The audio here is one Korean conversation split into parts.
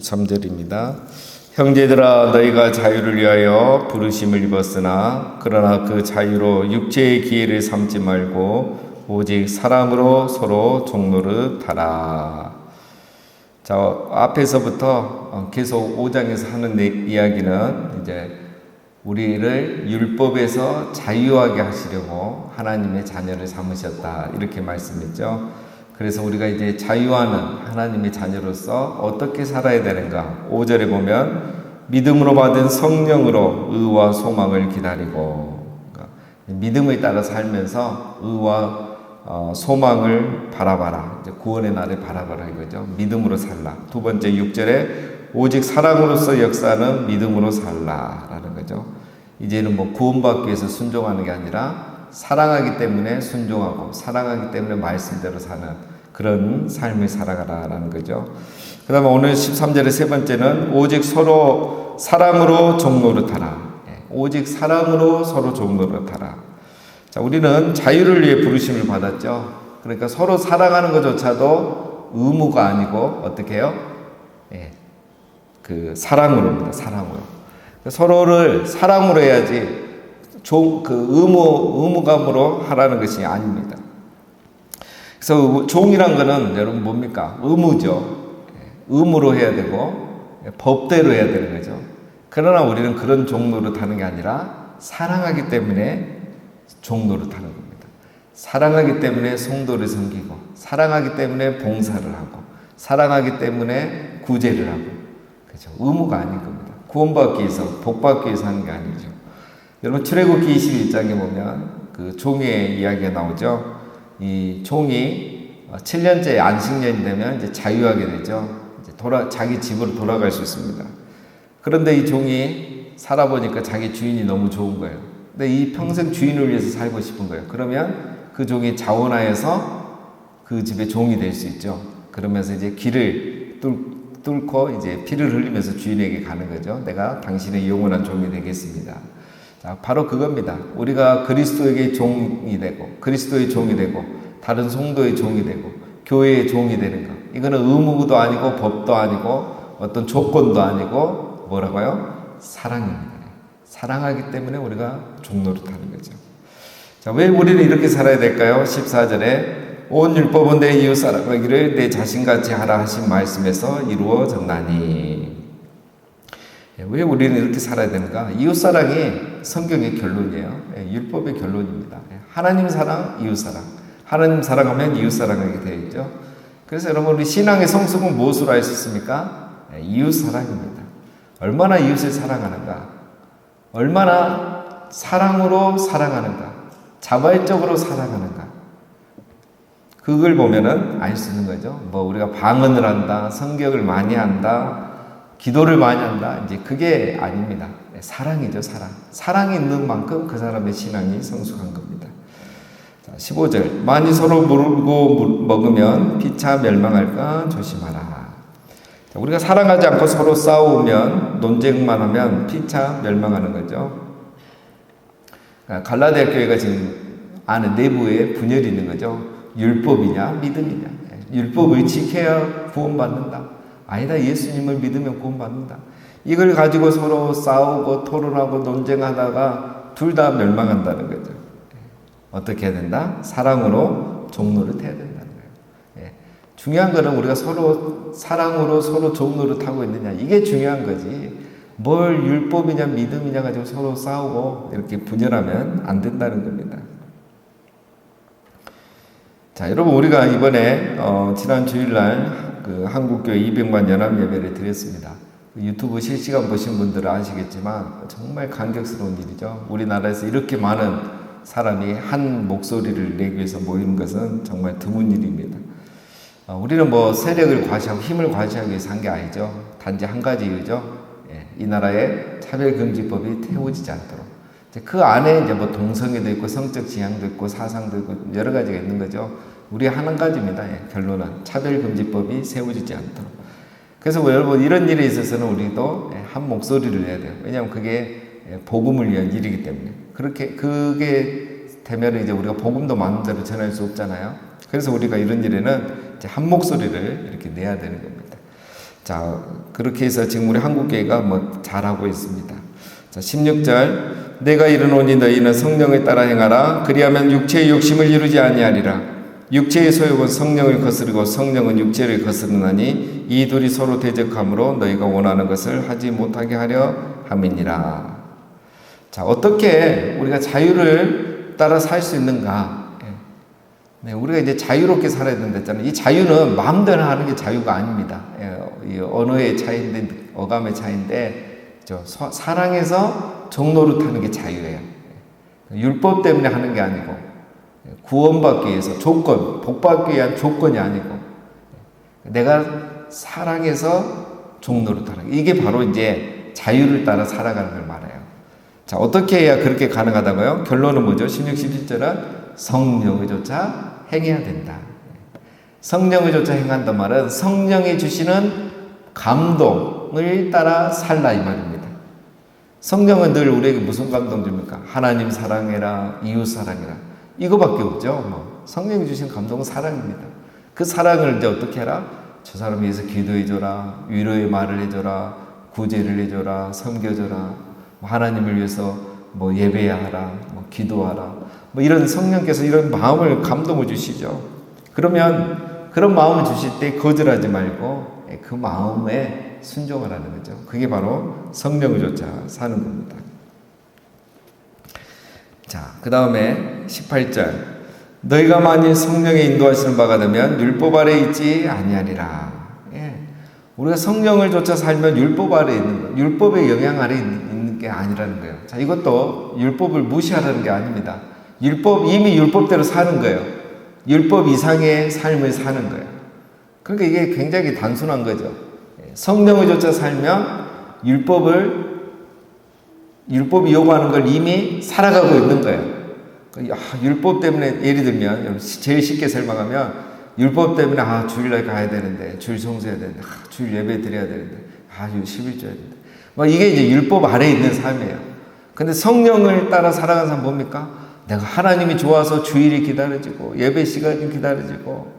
3절입니다. 형제들아 너희가 자유를 위하여 부르심을 입었으나 그러나 그 자유로 육체의 기회를 삼지 말고 오직 사랑으로 서로 종노릇 하라. 자, 앞에서부터 계속 5장에서 하는 이야기는 이제 우리를 율법에서 자유하게 하시려고 하나님의 자녀를 삼으셨다, 이렇게 말씀했죠. 그래서 우리가 이제 자유하는 하나님의 자녀로서 어떻게 살아야 되는가? 5절에 보면 믿음으로 받은 성령으로 의와 소망을 기다리고, 그러니까 믿음에 따라 살면서 의와 소망을 바라봐라. 이제 구원의 날을 바라봐라 이거죠. 믿음으로 살라. 두 번째 6절에 오직 사랑으로서 역사는 믿음으로 살라라는 거죠. 이제는 뭐 구원받기 위해서 순종하는 게 아니라 사랑하기 때문에 순종하고 사랑하기 때문에 말씀대로 사는 그런 삶을 살아가라라는 거죠. 그 다음에 오늘 13절의 세 번째는 오직 서로 사랑으로 종노릇하라. 오직 사랑으로 서로 종노릇하라. 자, 우리는 자유를 위해 부르심을 받았죠. 그러니까 서로 사랑하는 것조차도 의무가 아니고 어떻게 해요? 그 사랑으로입니다. 사랑으로. 서로를 사랑으로 해야지 의무감으로 하라는 것이 아닙니다. 그래서 종이란 거는 여러분 뭡니까? 의무죠. 의무로 해야 되고 법대로 해야 되는 거죠. 그러나 우리는 그런 종노릇 하는 게 아니라 사랑하기 때문에 종노릇 하는 겁니다. 사랑하기 때문에 성도를 섬기고, 사랑하기 때문에 봉사를 하고, 사랑하기 때문에 구제를 하고, 그렇죠? 의무가 아닌 겁니다. 구원받기 위해서, 복받기 위해서 하는 게 아니죠. 여러분 출애굽기 21장에 보면 그 종의 이야기가 나오죠. 이 종이 7년째 안식년이 되면 이제 자유하게 되죠. 이제 자기 집으로 돌아갈 수 있습니다. 그런데 이 종이 살아보니까 자기 주인이 너무 좋은 거예요. 근데 이 평생 주인을 위해서 살고 싶은 거예요. 그러면 그 종이 자원하여서 그 집의 종이 될 수 있죠. 그러면서 이제 길을 뚫고 이제 피를 흘리면서 주인에게 가는 거죠. 내가 당신의 영원한 종이 되겠습니다. 자, 바로 그겁니다. 우리가 그리스도에게 종이 되고, 그리스도의 종이 되고, 다른 성도의 종이 되고, 교회의 종이 되는 것. 이거는 의무도 아니고, 법도 아니고, 어떤 조건도 아니고, 뭐라고요? 사랑입니다. 사랑하기 때문에 우리가 종노릇하는 거죠. 자, 왜 우리는 이렇게 살아야 될까요? 14절에 온 율법은 내 이웃 사랑하기를 내 자신같이 하라 하신 말씀에서 이루어졌나니. 왜 우리는 이렇게 살아야 되는가? 이웃사랑이 성경의 결론이에요. 율법의 결론입니다. 하나님 사랑, 이웃 사랑. 하나님 사랑하면 이웃 사랑하게 되어 있죠. 그래서 여러분 우리 신앙의 성숙은 무엇으로 할 수 있습니까? 이웃 사랑입니다. 얼마나 이웃을 사랑하는가? 얼마나 사랑으로 사랑하는가? 자발적으로 사랑하는가? 그걸 보면은 알 수 있는 거죠. 뭐 우리가 방언을 한다, 성경을 많이 한다, 기도를 많이 한다. 이제 그게 아닙니다. 사랑이죠, 사랑. 사랑이 있는 만큼 그 사람의 신앙이 성숙한 겁니다. 자, 15절. 만일 서로 물고 먹으면 피차 멸망할까 조심하라. 자, 우리가 사랑하지 않고 서로 싸우면, 논쟁만 하면 피차 멸망하는 거죠. 갈라디아 교회가 지금 안에 내부에 분열이 있는 거죠. 율법이냐, 믿음이냐. 율법을 지켜야 구원받는다. 아니다, 예수님을 믿으면 구원받는다. 이걸 가지고 서로 싸우고 토론하고 논쟁하다가 둘 다 멸망한다는 거죠. 어떻게 해야 된다? 사랑으로 종노릇 해야 된다는 거예요. 중요한 거는 우리가 서로 사랑으로 서로 종노릇 하고 있느냐, 이게 중요한 거지. 뭘 율법이냐 믿음이냐 가지고 서로 싸우고 이렇게 분열하면 안 된다는 겁니다. 자, 여러분 우리가 이번에 지난 주일날 그 한국교회 200만 연합 예배를 드렸습니다. 유튜브 실시간 보신 분들은 아시겠지만 정말 감격스러운 일이죠. 우리나라에서 이렇게 많은 사람이 한 목소리를 내기 위해서 모이는 것은 정말 드문 일입니다. 우리는 뭐 세력을 과시하고 힘을 과시하기 위해서 한 게 아니죠. 단지 한 가지 이유죠. 이 나라의 차별금지법이 태워지지 않도록. 그 안에 이제 뭐 동성애도 있고 성적 지향도 있고 사상도 있고 여러 가지가 있는 거죠. 우리 한 가지입니다. 결론은 차별금지법이 세워지지 않도록. 그래서 여러분 이런 일에 있어서는 우리도 한 목소리를 내야 돼요. 왜냐하면 그게 복음을 위한 일이기 때문에. 그게 되면 이제 우리가 복음도 마음대로 전할 수 없잖아요. 그래서 우리가 이런 일에는 이제 한 목소리를 이렇게 내야 되는 겁니다. 자, 그렇게 해서 지금 우리 한국교회가 뭐 잘하고 있습니다. 자, 16절. 내가 이르노니 너희는 성령을 따라 행하라. 그리하면 육체의 욕심을 이루지 아니하리라. 육체의 소욕은 성령을 거스르고 성령은 육체를 거스르나니 이 둘이 서로 대적함으로 너희가 원하는 것을 하지 못하게 하려 함이니라. 자, 어떻게 우리가 자유를 따라 살 수 있는가? 네, 우리가 이제 자유롭게 살아야 된다 했잖아요. 이 자유는 마음대로 하는 게 자유가 아닙니다. 이 언어의 차이인데, 어감의 차이인데, 사랑해서 종노릇하는 게 자유예요. 율법 때문에 하는 게 아니고, 구원받기 위해서 조건, 복받기 위한 조건이 아니고, 내가 사랑해서 종노릇하는 게, 이게 바로 이제 자유를 따라 살아가는 걸 말해요. 자, 어떻게 해야 그렇게 가능하다고요? 결론은 뭐죠? 16, 17절은 성령의 조차 행해야 된다. 성령의 조차 행한단 말은 성령이 주시는 감동을 따라 살라 이 말입니다. 성령은 늘 우리에게 무슨 감동 줍니까? 하나님 사랑해라, 이웃 사랑해라. 이거밖에 없죠. 뭐 성령이 주신 감동은 사랑입니다. 그 사랑을 이제 어떻게 해라? 저 사람 위해서 기도해줘라, 위로의 말을 해줘라, 구제를 해줘라, 섬겨줘라. 하나님을 위해서 뭐 예배하라, 뭐 기도하라, 뭐 이런 성령께서 이런 마음을 감동을 주시죠. 그러면 그런 마음을 주실 때 거절하지 말고 그 마음에 순종하라는 거죠. 그게 바로 성령을 쫓아 사는 겁니다. 자, 그 다음에 18절. 너희가 만일 성령의 인도하시는 바가 되면 율법 아래 있지 아니하리라. 우리가 성령을 쫓아 살면 율법 아래 있는 거, 율법의 영향 아래 있는 게 아니라는 거예요. 자, 이것도 율법을 무시하라는 게 아닙니다. 이미 율법대로 사는 거예요. 율법 이상의 삶을 사는 거예요. 그러니까 이게 굉장히 단순한 거죠. 성령을 쫓아 살면 율법이 요구하는 걸 이미 살아가고 있는 거예요. 율법 때문에 예를 들면 제일 쉽게 설명하면 율법 때문에 주일날 가야 되는데, 주일 성수해야 되는데, 주일 예배 드려야 되는데, 11조 해야 되는데, 이게 이제 율법 아래에 있는 삶이에요. 근데 성령을 따라 살아가는 사람 뭡니까? 내가 하나님이 좋아서 주일이 기다려지고, 예배 시간이 기다려지고,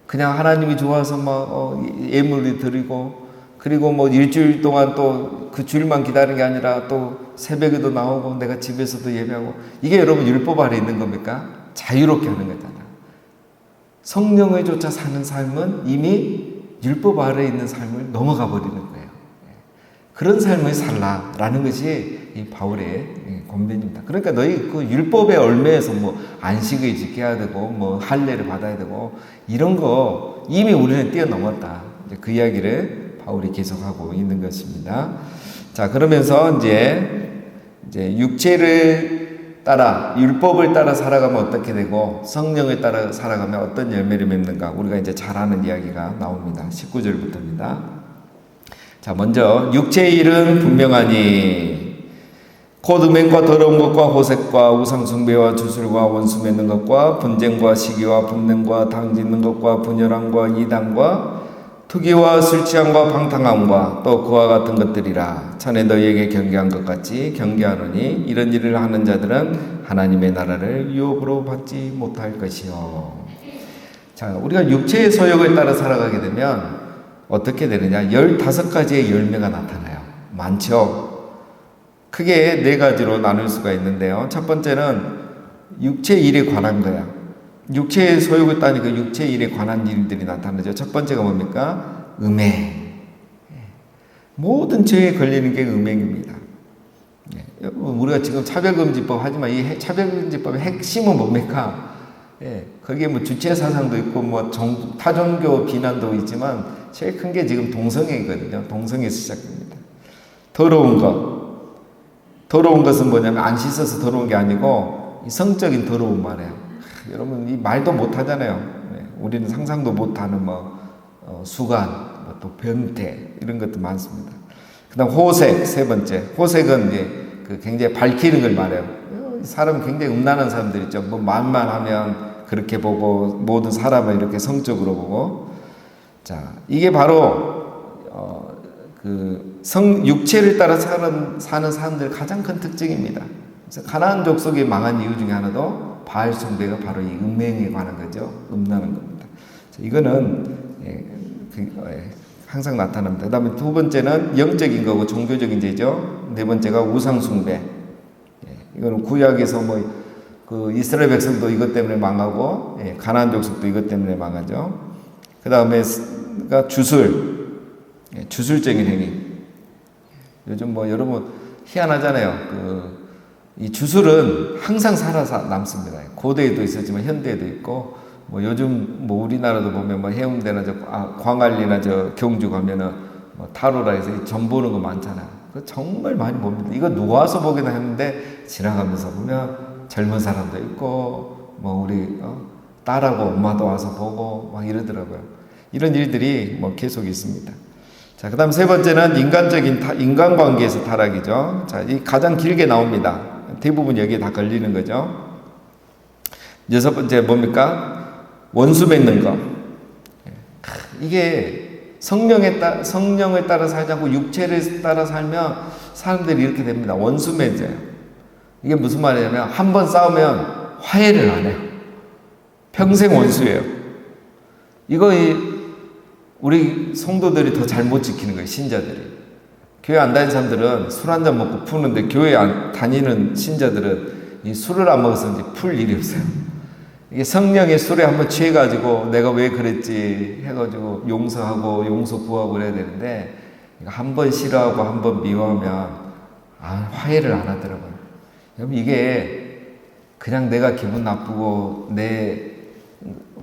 그냥 하나님이 좋아서 예물을 드리고, 그리고 일주일 동안 또 그 주일만 기다리는 게 아니라 또 새벽에도 나오고, 내가 집에서도 예배하고, 이게 여러분 율법 아래에 있는 겁니까? 자유롭게 하는 거잖아요. 성령을 쫓아 사는 삶은 이미 율법 아래에 있는 삶을 넘어가 버리는 거예요. 그런 삶을 살라라는 것이 이 바울의 권면입니다. 그러니까 너희 그 율법의 얼매에서 안식을 지켜야 되고 할례를 받아야 되고 이런 거 이미 우리는 뛰어넘었다. 그 이야기를 바울이 계속하고 있는 것입니다. 자, 그러면서 이제 육체를 따라 율법을 따라 살아가면 어떻게 되고 성령을 따라 살아가면 어떤 열매를 맺는가 우리가 이제 잘 아는 이야기가 나옵니다. 19절부터입니다. 자, 먼저 육체의 일은 분명하니 곧 음행과 더러운 것과 호색과 우상숭배와 주술과 원수 맺는 것과 분쟁과 시기와 분냄과 당짓는 것과 분열함과 이단과 투기와 술취함과 방탕함과 또 그와 같은 것들이라. 전에 너희에게 경계한 것 같이 경계하노니 이런 일을 하는 자들은 하나님의 나라를 유업으로 받지 못할 것이요. 자, 우리가 육체의 소욕을 따라 살아가게 되면 어떻게 되느냐? 15가지의 열매가 나타나요. 많죠? 크게 4가지로 나눌 수가 있는데요. 첫 번째는 육체 일에 관한 거야. 육체의 소욕을 따니까 육체 일에 관한 일들이 나타나죠. 첫 번째가 뭡니까? 음행. 모든 죄에 걸리는 게 음행입니다. 우리가 지금 차별금지법 하지만 이 차별금지법의 핵심은 뭡니까? 거기에 주체 사상도 있고 타종교 비난도 있지만 제일 큰 게 지금 동성애거든요. 동성애에서 시작됩니다. 더러운 것은 뭐냐면 안 씻어서 더러운 게 아니고 성적인 더러운 말이에요. 여러분 이 말도 못 하잖아요. 우리는 상상도 못하는 수간, 또 변태 이런 것도 많습니다. 그다음 호색, 세 번째. 호색은 이제 굉장히 밝히는 걸 말해요. 사람 굉장히 음란한 사람들 있죠. 말만 하면 그렇게 보고 모든 사람을 이렇게 성적으로 보고. 자, 이게 바로 육체를 따라 사는 사람들의 가장 큰 특징입니다. 그래서 가나안 족속이 망한 이유 중에 하나도 바알 숭배가 바로 이 음행에 관한 거죠. 음란한 겁니다. 이거는 항상 나타납니다. 그 다음에 두 번째는 영적인 거고 종교적인 죄죠. 네 번째가 우상숭배. 예, 이거는 구약에서 그 이스라엘 백성도 이것 때문에 망하고, 예, 가나안 족속도 이것 때문에 망하죠. 그 다음에가 주술. 예, 주술적인 행위. 요즘 여러분 희한하잖아요. 이 주술은 항상 남습니다. 고대에도 있었지만 현대에도 있고, 요즘 우리나라도 보면 해운대나 광안리나 경주 가면은 타로라 해서 점 보는 거 많잖아요. 그거 정말 많이 봅니다. 이거 누가 와서 보기나 했는데 지나가면서 보면 젊은 사람도 있고, 우리 딸하고 엄마도 와서 보고 막 이러더라고요. 이런 일들이 계속 있습니다. 자, 그 다음 세 번째는 인간관계에서 타락이죠. 자, 이 가장 길게 나옵니다. 대부분 여기에 다 걸리는 거죠. 여섯 번째 뭡니까? 원수 맺는 거. 이게 성령을 따라 살지 않고 육체를 따라 살면 사람들이 이렇게 됩니다. 원수 맺어요. 이게 무슨 말이냐면 한 번 싸우면 화해를 안 해요. 평생 원수예요. 이거 우리 성도들이 더 잘못 지키는 거예요. 신자들이. 교회 안 다니는 사람들은 술 한잔 먹고 푸는데 교회 안 다니는 신자들은 이 술을 안 먹어서 이제 풀 일이 없어요. 이게 성령의 술에 한번 취해가지고 내가 왜 그랬지 해가지고 용서하고 용서 구하고 그래야 되는데 한 번 싫어하고 한 번 미워하면 화해를 안 하더라고요. 여러분 이게 그냥 내가 기분 나쁘고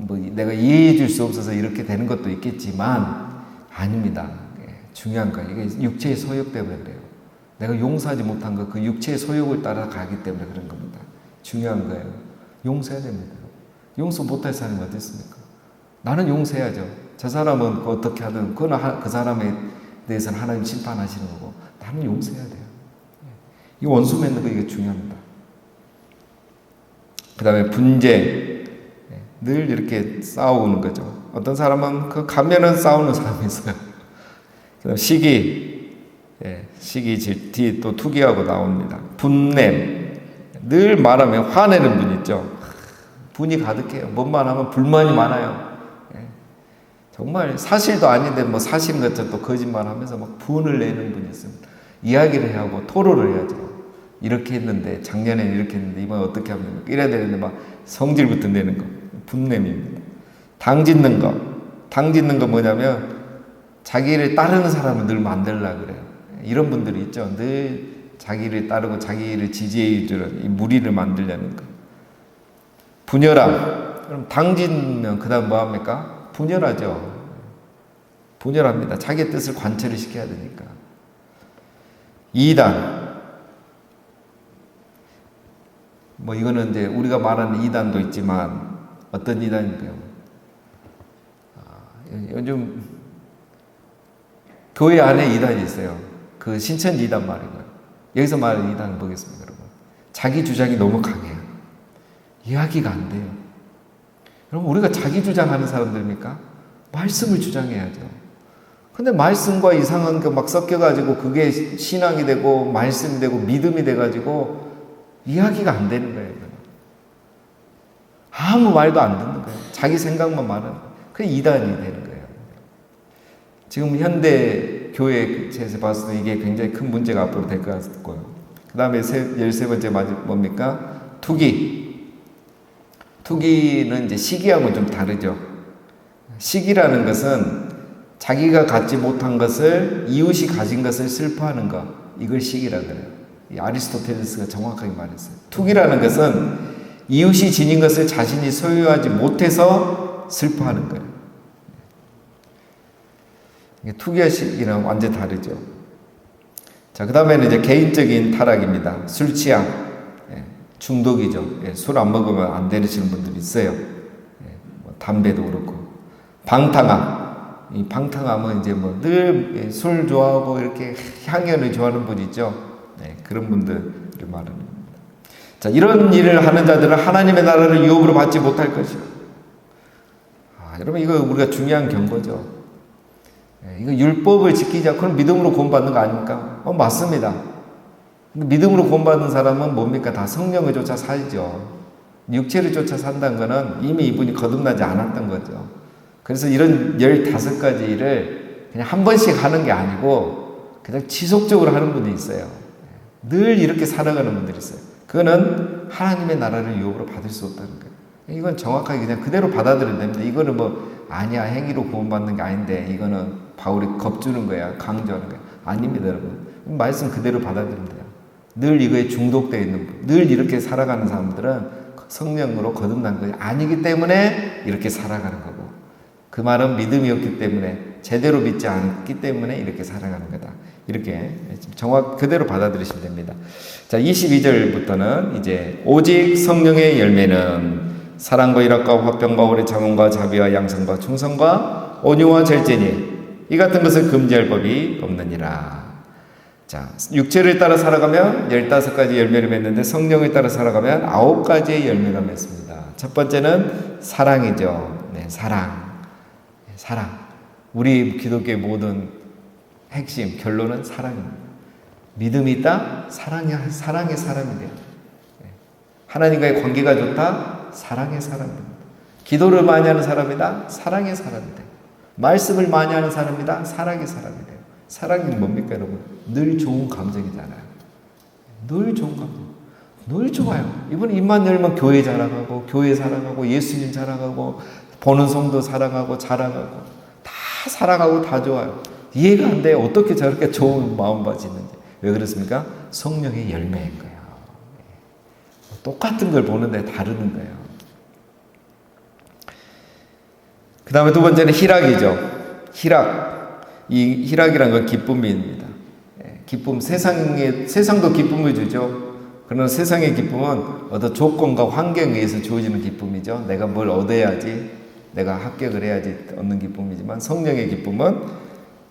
내가 이해해 줄 수 없어서 이렇게 되는 것도 있겠지만 아닙니다. 중요한 거예요. 이게 육체의 소욕 때문에 그래요. 내가 용서하지 못한 거 그 육체의 소욕을 따라가기 때문에 그런 겁니다. 중요한 거예요. 용서해야 됩니다. 용서 못할 사람이 어디 있습니까? 나는 용서해야죠. 저 사람은 어떻게 하든 그건 그 사람에 대해서는 하나님 심판하시는 거고 나는 용서해야 돼요. 이 원수 맺는 거 이게 중요합니다. 그 다음에 분쟁. 늘 이렇게 싸우는 거죠. 어떤 사람은 가면은 싸우는 사람이 있어요. 그다음 시기, 뒤에 또 투기하고 나옵니다. 분냄, 늘 말하면 화내는 분 있죠. 분이 가득해요. 뭔만 하면 불만이 많아요. 정말 사실도 아닌데 사실인 것처럼 또 거짓말하면서 막 분을 내는 분이 있습니다. 이야기를 하고 토론을 해야죠. 이렇게 했는데 작년에는 이렇게 했는데 이번에 어떻게 하면 됩니까? 이래야 되는데 막 성질부터 내는 거. 분냄입니다. 당 짓는 거 뭐냐면 자기를 따르는 사람을 늘 만들려고 그래요. 이런 분들이 있죠. 늘 자기를 따르고 자기를 지지해 주는 이 무리를 만들려는 거. 분열함. 그럼 당 짓면 그 다음 뭐 합니까? 분열하죠. 분열합니다. 자기의 뜻을 관철을 시켜야 되니까. 이단. 이거는 이제 우리가 말하는 이단도 있지만 어떤 이단인가요? 요즘 교회 안에 이단이 있어요. 그 신천 이단 말이고요. 여기서 말하는 이단은 뭐겠습니까, 여러분? 자기 주장이 너무 강해요. 이야기가 안 돼요. 여러분, 우리가 자기 주장하는 사람들입니까? 말씀을 주장해야죠. 근데 말씀과 이상한 거 막 섞여가지고 그게 신앙이 되고 말씀이 되고 믿음이 돼가지고 이야기가 안 되는 거예요. 아무 말도 안 듣는 거예요. 자기 생각만 말하는 거예요. 그게 이단이 되는 거예요. 지금 현대 교회에서 봤을 때 이게 굉장히 큰 문제가 앞으로 될 것 같고요. 그 다음에 13번째 뭡니까? 투기. 투기는 이제 시기하고는 좀 다르죠. 시기라는 것은 자기가 갖지 못한 것을 이웃이 가진 것을 슬퍼하는 것. 이걸 시기라고 해요. 이 아리스토텔레스가 정확하게 말했어요. 투기라는 것은 이웃이 지닌 것을 자신이 소유하지 못해서 슬퍼하는 거예요. 투기와 시기는 완전 다르죠. 자, 그 다음에는 이제 개인적인 타락입니다. 술 취향, 중독이죠. 술 안 먹으면 안 되시는 분들이 있어요. 담배도 그렇고. 방탕함. 이 방탕함은 이제 늘 술 좋아하고 이렇게 향연을 좋아하는 분 있죠. 그런 분들을 말하는 겁니다. 자, 이런 일을 하는 자들은 하나님의 나라를 유업으로 받지 못할 것이요. 여러분, 이거 우리가 중요한 경고죠. 이거 율법을 지키지 않고는 믿음으로 구원받는 거 아닙니까? 맞습니다. 믿음으로 구원받는 사람은 뭡니까? 다 성령을 쫓아 살죠. 육체를 쫓아 산다는 것은 이미 이분이 거듭나지 않았던 거죠. 그래서 이런 15가지 일을 그냥 한 번씩 하는 게 아니고 그냥 지속적으로 하는 분이 있어요. 늘 이렇게 살아가는 분들이 있어요. 그거는 하나님의 나라를 유업으로 받을 수 없다는 거예요. 이건 정확하게 그냥 그대로 받아들여야 됩니다. 이거는 뭐 아니야 행위로 구원받는 게 아닌데 이거는 바울이 겁주는 거야 강조하는 거야. 아닙니다 여러분. 말씀 그대로 받아들이면 돼요. 늘 이거에 중독되어 있는 분, 늘 이렇게 살아가는 사람들은 성령으로 거듭난 것이 아니기 때문에 이렇게 살아가는 거고, 그 말은 믿음이 없기 때문에 제대로 믿지 않기 때문에 이렇게 살아가는 거다. 이렇게 정확 그대로 받아들이시면 됩니다. 자, 22절부터는 이제 오직 성령의 열매는 사랑과 일합과 화평과 오래 참음과 자비와 양선과 충성과 온유와 절제니 이 같은 것을 금지할 법이 없느니라. 자, 육체를 따라 살아가면 15가지 열매를 맺는데 성령을 따라 살아가면 9가지의 열매가 맺습니다. 첫 번째는 사랑이죠. 네, 사랑. 우리 기독교의 모든 핵심, 결론은 사랑입니다. 믿음이 있다? 사랑의 사람이 돼요. 하나님과의 관계가 좋다? 사랑의 사람입니다. 기도를 많이 하는 사람이다? 사랑의 사람이 돼요. 말씀을 많이 하는 사람이다? 사랑의 사람이 돼요. 사랑이 뭡니까 여러분? 늘 좋은 감정이잖아요. 늘 좋은 감정. 늘 좋아요. 이분 입만 열면 교회 자랑하고 교회 사랑하고 예수님 자랑하고 보는 성도 사랑하고 자랑하고 다 사랑하고 다 좋아요. 이해가 안 돼요. 어떻게 저렇게 좋은 마음가지는지. 왜 그렇습니까? 성령의 열매인 거예요. 똑같은 걸 보는데 다르는 거예요. 그 다음에 두 번째는 희락이죠. 희락. 이 희락이란 건 기쁨입니다. 기쁨, 세상도 기쁨을 주죠. 그러나 세상의 기쁨은 어떤 조건과 환경에 의해서 주어지는 기쁨이죠. 내가 뭘 얻어야지, 내가 합격을 해야지 얻는 기쁨이지만 성령의 기쁨은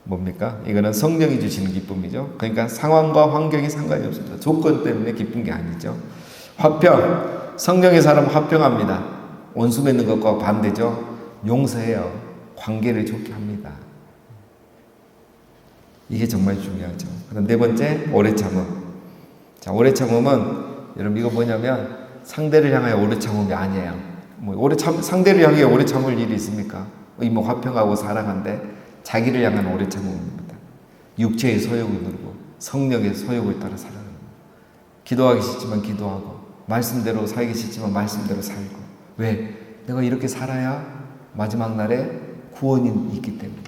뭡니까? 이거는 성령이 주시는 기쁨이죠. 그러니까 상황과 환경이 상관이 없습니다. 조건 때문에 기쁜 게 아니죠. 화평, 성령의 사람은 화평합니다. 원수 맺는 것과 반대죠. 용서해요. 관계를 좋게 합니다. 이게 정말 중요하죠. 그다음 네 번째, 오래 참음. 자, 오래 참음은 여러분 이거 뭐냐면 상대를 향하여 오래 참음이 아니에요. 상대를 향해 오래 참을 일이 있습니까? 뭐 화평하고 사랑한데 자기를 향한 오래 참음입니다. 육체의 소욕을 누르고 성령의 소욕을 따라 살아가는 거예요. 기도하기 싫지만 기도하고 말씀대로 살기 싫지만 말씀대로 살고. 왜? 내가 이렇게 살아야 마지막 날에 구원이 있기 때문에.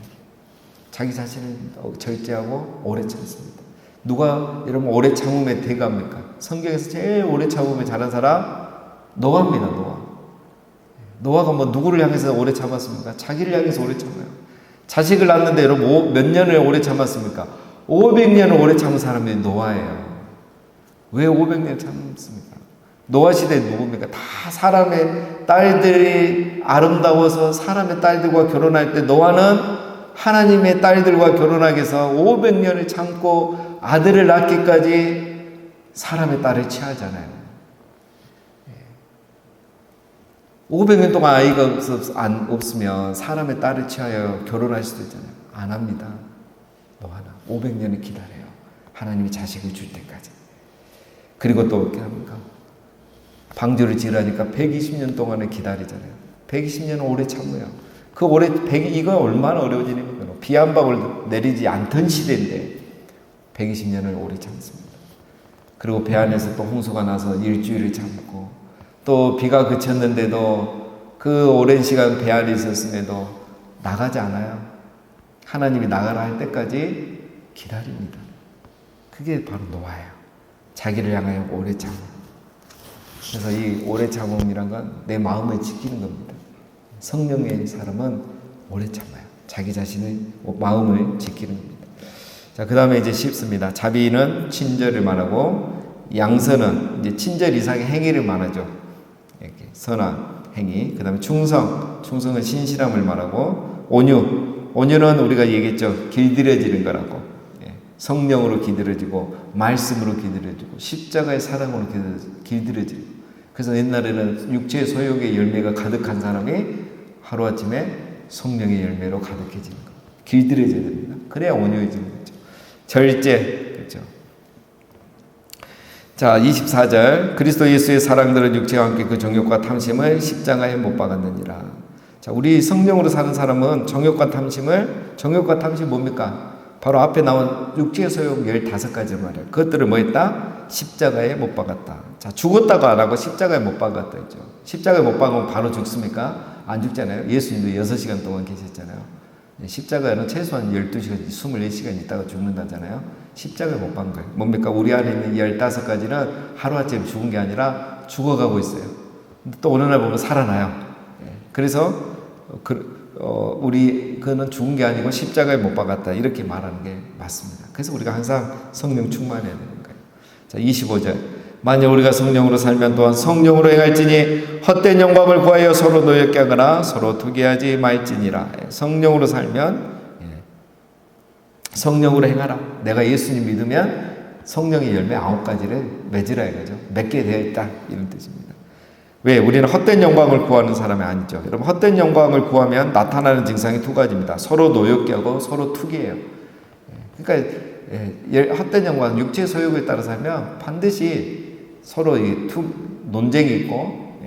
자기 자신을 절제하고 오래 참습니다. 누가 여러분 오래 참음에 대가입니까? 성경에서 제일 오래 참음에 잘한 사람 노아입니다. 노아가 뭐 누구를 향해서 오래 참았습니까? 자기를 향해서 오래 참아요. 자식을 낳는데 여러분 몇 년을 오래 참았습니까? 500년을 오래 참은 사람이 노아예요. 왜 500년 참습니까? 노아 시대 누굽니까? 다 사람의 딸들이 아름다워서 사람의 딸들과 결혼할 때 노아는 하나님의 딸들과 결혼하기 위해서 500년을 참고 아들을 낳기까지 사람의 딸을 취하잖아요. 500년 동안 아이가 없으면 사람의 딸을 취하여 결혼할 수도 있잖아요. 안 합니다. 노아는 500년을 기다려요. 하나님이 자식을 줄 때까지. 그리고 또 어떻게 합니까? 방주를 지으라니까 120년 동안을 기다리잖아요. 120년은 오래 참아요. 이거 얼마나 어려워지냐면 비 한 방울 내리지 않던 시대인데 120년을 오래 참습니다. 그리고 배 안에서 또 홍수가 나서 일주일을 참고 또 비가 그쳤는데도 그 오랜 시간 배 안에 있었음에도 나가지 않아요. 하나님이 나가라 할 때까지 기다립니다. 그게 바로 노아예요. 자기를 향하여 오래 참음. 그래서 이 오래 참음이란 건 내 마음을 지키는 겁니다. 성령의 사람은 오래 참아요. 자기 자신의 마음을 지키는 겁니다. 자, 그 다음에 이제 쉽습니다. 자비는 친절을 말하고 양선은 이제 친절 이상의 행위를 말하죠. 이렇게 선한 행위. 그 다음에 충성은 신실함을 말하고 온유는 우리가 얘기했죠. 길들여지는 거라고. 성령으로 길들여지고 말씀으로 길들여지고 십자가의 사랑으로 길들여지고. 그래서 옛날에는 육체의 소욕의 열매가 가득한 사람이 하루아침에 성령의 열매로 가득해지는 거. 길들여져야 됩니다. 그래야 온유해지는 거죠. 절제. 그렇죠. 자, 24절. 그리스도 예수의 사랑들은 육체와 함께 그 정욕과 탐심을 십자가에 못 박았느니라. 자, 우리 성령으로 사는 사람은 정욕과 탐심 뭡니까? 바로 앞에 나온 육체의 소욕 15가지 말이에요. 그것들을 뭐 했다? 십자가에 못 박았다. 자, 죽었다고 안 하고 십자가에 못 박았다 했죠. 십자가에 못 박으면 바로 죽습니까? 안 죽잖아요. 예수님도 6시간 동안 계셨잖아요. 십자가에는 최소한 12시간, 24시간 있다가 죽는다잖아요. 십자가에 못 박은 거예요. 뭡니까? 우리 안에 있는 15가지는 하루아침에 죽은 게 아니라 죽어가고 있어요. 또 어느 날 보면 살아나요. 그래서 그는 죽은 게 아니고 십자가에 못 박았다 이렇게 말하는 게 맞습니다. 그래서 우리가 항상 성령 충만해야 되는 거예요. 자, 25절 만일 우리가 성령으로 살면 또한 성령으로 행할지니 헛된 영광을 구하여 서로 노엽게 하거나 서로 투기하지 말지니라. 성령으로 살면 성령으로 행하라. 내가 예수님 믿으면 성령의 열매 9가지를 맺으라 이거죠. 맺게 되어 있다 이런 뜻입니다. 왜? 우리는 헛된 영광을 구하는 사람이 아니죠. 여러분 헛된 영광을 구하면 나타나는 증상이 2가지입니다. 서로 노엽게 하고 서로 투기해요. 그러니까 헛된 영광, 육체의 소욕에 따라 살면 반드시 서로 논쟁이 있고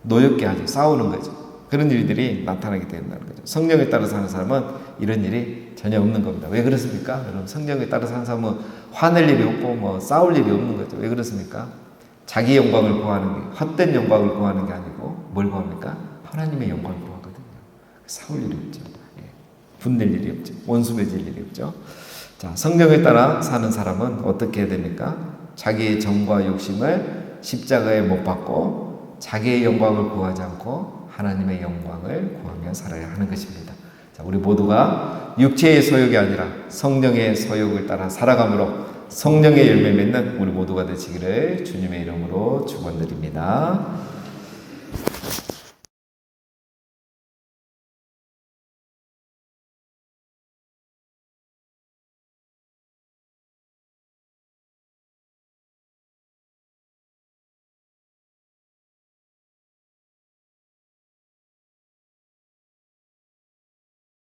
노엽게 하죠. 싸우는 거죠. 그런 일들이 나타나게 된다는 거죠. 성령에 따라 사는 사람은 이런 일이 전혀 없는 겁니다. 왜 그렇습니까? 여러분 성령에 따라 사는 사람은 화낼 일이 없고 뭐 싸울 일이 없는 거죠. 왜 그렇습니까? 자기 영광을 구하는 게 헛된 영광을 구하는 게 아니고 뭘 구합니까? 하나님의 영광을 구하거든요. 싸울 일이 없죠. 분낼 일이 없죠. 원수 맺을 일이 없죠. 자, 성령에 따라 사는 사람은 어떻게 해야 됩니까? 자기의 정과 욕심을 십자가에 못 박고 자기의 영광을 구하지 않고 하나님의 영광을 구하며 살아야 하는 것입니다. 자, 우리 모두가 육체의 소욕이 아니라 성령의 소욕을 따라 살아감으로 성령의 열매 맺는 우리 모두가 되시기를 주님의 이름으로 축원드립니다.